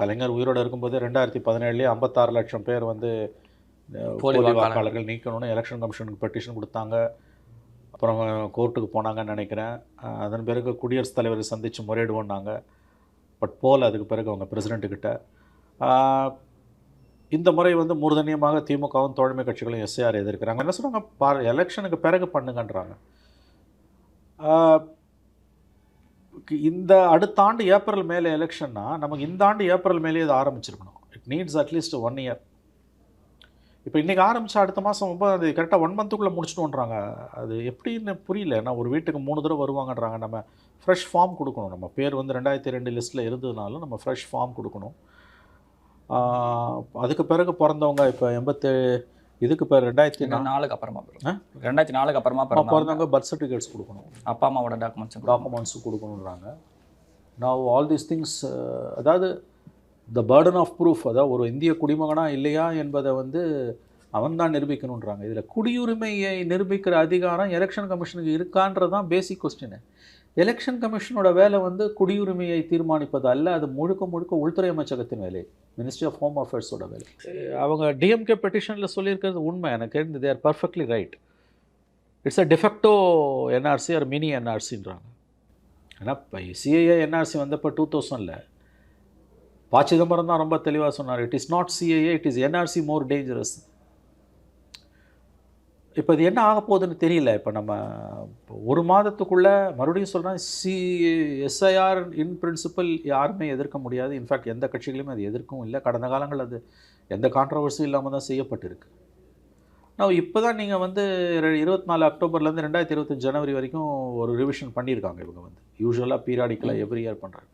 கலைஞர் உயிரோடு இருக்கும்போது 2017 56 லட்சம் பேர் வந்து போலி வாக்காளர்கள் நீக்கணும்னு எலெக்ஷன் கமிஷனுக்கு பெட்டிஷன் கொடுத்தாங்க. அப்புறம் கோர்ட்டுக்கு போனாங்கன்னு நினைக்கிறேன். அதன் பிறகு குடியரசுத் தலைவரை சந்தித்து முறையிடுவோன்னாங்க. பட் போல் அதுக்கு பிறகு அவங்க பிரசிடெண்ட்டுக்கிட்ட. இந்த முறை வந்து மூர்தன்யமாக திமுகவும் தோழமை கட்சிகளும் எஸ்ஐஆர் எதிர்க்கிறாங்க. என்ன சொல்கிறாங்க, எலெக்ஷனுக்கு பிறகு பண்ணுங்கன்றாங்க. இந்த அடுத்த ஆண்டு ஏப்ரல் மேலே எலெக்ஷன்னா நமக்கு இந்த ஆண்டு ஏப்ரல் மேலே இது ஆரம்பிச்சிருக்கணும். It needs at least 1 year. இப்போ இன்றைக்கி ஆரம்பித்தா அடுத்த மாதம் 9 கரெக்டாக 1 மந்த்துக்குள்ளே முடிச்சுட்டுன்றாங்க. அது எப்படின்னு புரியல. ஏன்னா ஒரு வீட்டுக்கு 3 தடவை வருவாங்கன்றாங்க. நம்ம ஃப்ரெஷ் ஃபார்ம் கொடுக்கணும். நம்ம பேர் வந்து 2002 லிஸ்ட்டில் இருந்ததுனாலும் நம்ம ஃப்ரெஷ் ஃபார்ம் கொடுக்கணும். அதுக்கு பிறகு பிறந்தவங்க இப்போ இதுக்கு இப்போ 2004 அப்புறமா 2004 அப்புறமா பிறந்தவங்க பர்த் சர்டிஃபிகேட்ஸ் கொடுக்கணும். அப்பா அம்மாவோட டாக்குமெண்ட்ஸும் கொடுக்கணுன்றாங்க. நான் ஆல் தீஸ் திங்ஸ், அதாவது த பர்டன் ஆஃப் ப்ரூஃப், அதாவது ஒரு இந்திய குடிமகனாக இல்லையா என்பதை வந்து அவன் தான் நிரூபிக்கணுன்றாங்க. இதில் குடியுரிமையை நிரூபிக்கிற அதிகாரம் எலெக்ஷன் கமிஷனுக்கு இருக்கான்றது தான் பேசிக் கொஸ்டின். எலெக்ஷன் கமிஷனோட வேலை வந்து குடியுரிமையை தீர்மானிப்பது அல்ல. அது முழுக்க உள்துறை அமைச்சகத்தின் வேலை, மினிஸ்ட்ரி ஆஃப் ஹோம் அஃபேர்ஸோட வேலை. அவங்க டிஎம்கே பெட்டிஷனில் சொல்லியிருக்கிறது உண்மை. எனக்கு they are perfectly right. It's a de facto NRC or mini என்ஆர்சின்றாங்க. ஏன்னா இப்போ சிஏஏ என்ஆர்சி வந்தப்போ 2000 ப. சிதம்பரம் தான் ரொம்ப தெளிவாக சொன்னார். It is not CAA, it is NRC more dangerous. இப்போ இது என்ன ஆக போகுதுன்னு தெரியல. இப்போ நம்ம ஒரு மாதத்துக்குள்ளே மறுபடியும் சொல்கிறேன், எஸ்ஐஆர் இன் பிரின்சிபல் யாருமே எதிர்க்க முடியாது. இன்ஃபேக்ட் எந்த கட்சிகளையுமே அது எதிர்க்கவும் இல்லை. கடந்த காலங்கள் அது எந்த கான்ட்ரவர்சியும் இல்லாமல் தான் செய்யப்பட்டிருக்கு. நான் இப்போ தான் நீங்கள் வந்து 24 அக்டோபர்லேருந்து 2025 ஜனவரி வரைக்கும் ஒரு ரிவிஷன் பண்ணியிருக்காங்க. இவங்க வந்து யூஸ்வலாக பீரியாடிக்கலாக எவ்ரி இயர் பண்ணுறாங்க.